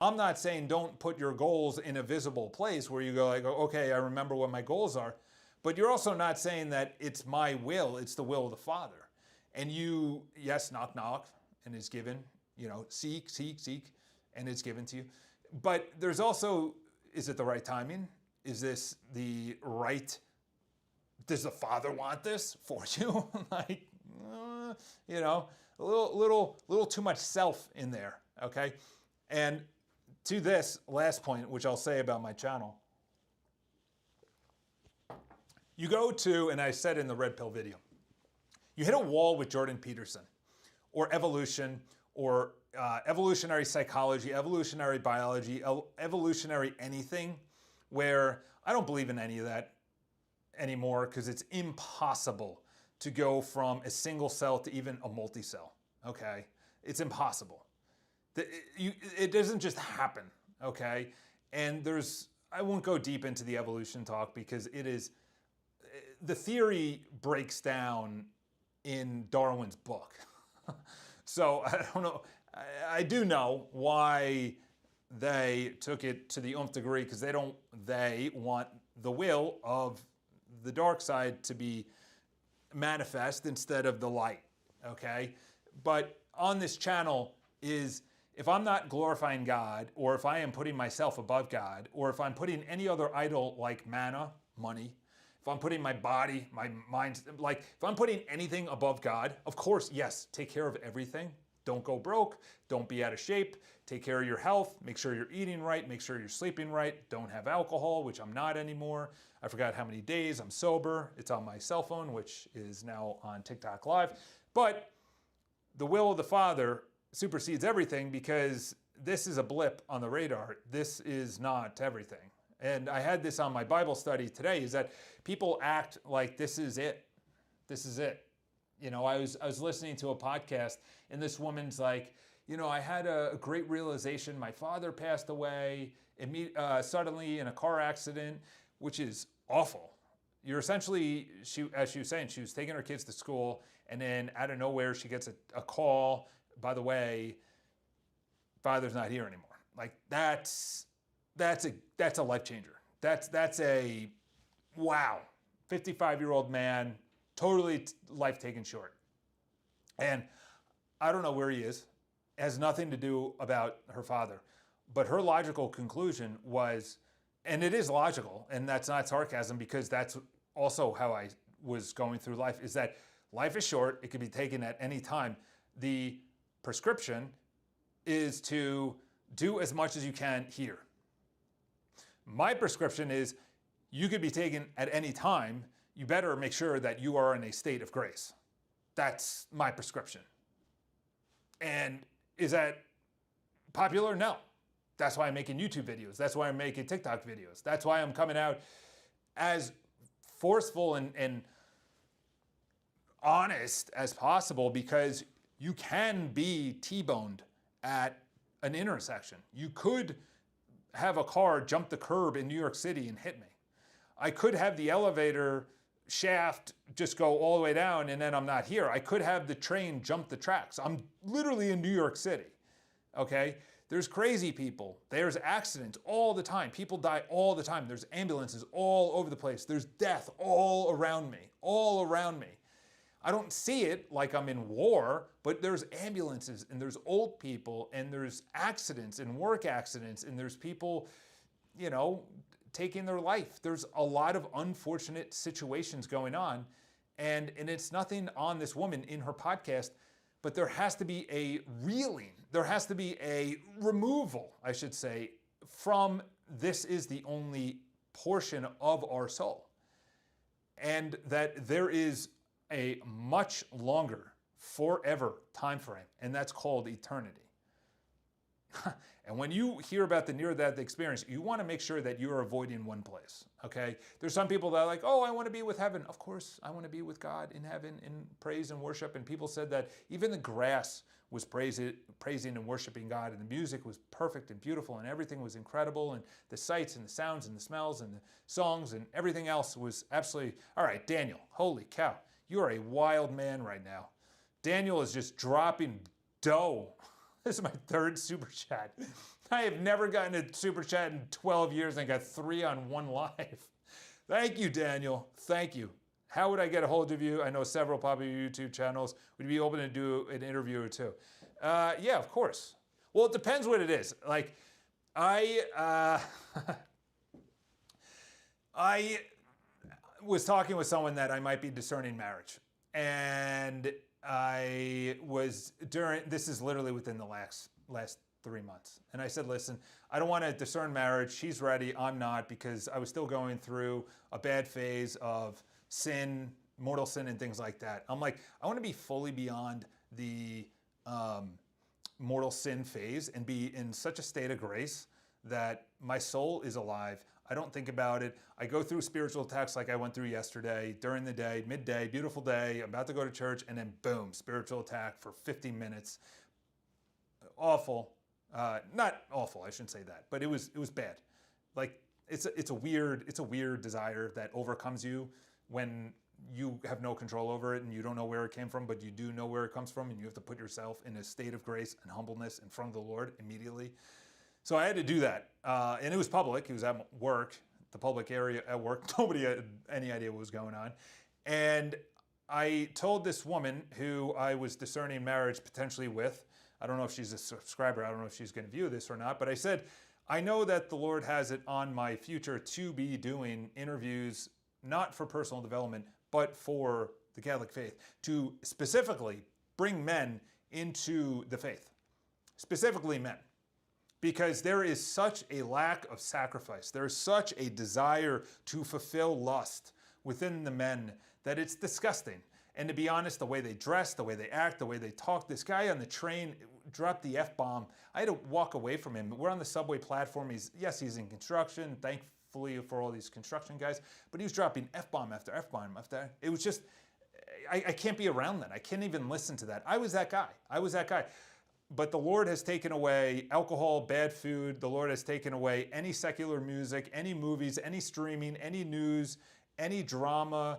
I'm not saying don't put your goals in a visible place where you go like, okay, I remember what my goals are. But you're also not saying that it's my will, it's the will of the Father. And you, yes, knock, knock, and it's given, seek, seek, seek, and it's given to you. But there's also, is it the right timing? Is this the right, does the Father want this for you? Like, a little too much self in there, okay? And to this last point, which I'll say about my channel, you go to, and I said in the Red Pill video, you hit a wall with Jordan Peterson, or evolution, or evolutionary psychology, evolutionary biology, evolutionary anything, where I don't believe in any of that anymore because it's impossible to go from a single cell to even a multi-cell, okay? It's impossible. It doesn't just happen, okay? And I won't go deep into the evolution talk because the theory breaks down in Darwin's book. So I don't know, I do know why they took it to the nth degree because they want the will of the dark side to be manifest instead of the light, okay? But on this channel is, if I'm not glorifying God, or if I am putting myself above God, or if I'm putting any other idol like manna, money, if I'm putting my body, my mind, like if I'm putting anything above God, of course, yes, take care of everything. Don't go broke, don't be out of shape, take care of your health, make sure you're eating right, make sure you're sleeping right, don't have alcohol, which I'm not anymore. I forgot how many days I'm sober. It's on my cell phone, which is now on TikTok Live. But the will of the Father supersedes everything because this is a blip on the radar. This is not everything. And I had this on my Bible study today, is that people act like this is it. This is it. I was listening to a podcast and this woman's like, I had a great realization. My father passed away suddenly in a car accident, which is awful. You're essentially, as she was saying, she was taking her kids to school and then out of nowhere she gets a call. By the way, father's not here anymore. Like that's a life changer. That's a, wow, 55-year-old man, totally life taken short. And I don't know where he is. It has nothing to do about her father. But her logical conclusion was, and it is logical, and that's not sarcasm because that's also how I was going through life, is that life is short. It can be taken at any time. The prescription is to do as much as you can here. My prescription is you could be taken at any time. You better make sure that you are in a state of grace. That's my prescription. And is that popular? No. That's why I'm making YouTube videos. That's why I'm making TikTok videos. That's why I'm coming out as forceful and honest as possible, because you can be T-boned at an intersection. You could have a car jump the curb in New York City and hit me. I could have the elevator shaft just go all the way down and then I'm not here. I could have the train jump the tracks. I'm literally in New York City, okay? There's crazy people. There's accidents all the time. People die all the time. There's ambulances all over the place. There's death all around me, all around me. I don't see it like I'm in war, but there's ambulances and there's old people and there's accidents and work accidents and there's people, taking their life. There's a lot of unfortunate situations going on. And it's nothing on this woman in her podcast, but there has to be a reeling. There has to be a removal, I should say, from this is the only portion of our soul. And that there is a much longer, forever time frame, and that's called eternity. And when you hear about the near-death experience, you want to make sure that you're avoiding one place, okay? There's some people that are like, oh, I want to be with heaven. Of course, I want to be with God in heaven in praise and worship. And people said that even the grass was praising and worshiping God, and the music was perfect and beautiful, and everything was incredible, and the sights and the sounds and the smells and the songs and everything else was absolutely, all right, Daniel, holy cow, you are a wild man right now. Daniel is just dropping dough. This is my third super chat. I have never gotten a super chat in 12 years and got 3 on one live. Thank you, Daniel. Thank you. How would I get a hold of you? I know several popular YouTube channels. Would you be open to do an interview or two? Yeah, of course. Well, it depends what it is. Like, I was talking with someone that I might be discerning marriage. And I was this is literally within the last 3 months. And I said, listen, I don't want to discern marriage. She's ready. I'm not, because I was still going through a bad phase of sin, mortal sin, and things like that. I'm like, I want to be fully beyond the mortal sin phase and be in such a state of grace that my soul is alive. I don't think about it. I go through spiritual attacks like I went through yesterday, during the day, midday, beautiful day, I'm about to go to church, and then boom, spiritual attack for 50 minutes. Awful. Not awful, I shouldn't say that, but it was bad. Like, it's a weird desire that overcomes you when you have no control over it and you don't know where it came from, but you do know where it comes from, and you have to put yourself in a state of grace and humbleness in front of the Lord immediately. So I had to do that, and it was public. It was at work, the public area at work. Nobody had any idea what was going on. And I told this woman who I was discerning marriage potentially with, I don't know if she's a subscriber, I don't know if she's going to view this or not, but I said, I know that the Lord has it on my future to be doing interviews, not for personal development, but for the Catholic faith, to specifically bring men into the faith, specifically men. Because there is such a lack of sacrifice. There is such a desire to fulfill lust within the men that it's disgusting. And to be honest, the way they dress, the way they act, the way they talk, this guy on the train dropped the F-bomb. I had to walk away from him. We're on the subway platform. He's in construction, thankfully for all these construction guys, but he was dropping F-bomb after F-bomb after. It was just, I can't be around that. I can't even listen to that. I was that guy. But the Lord has taken away alcohol, bad food. The Lord has taken away any secular music, any movies, any streaming, any news, any drama.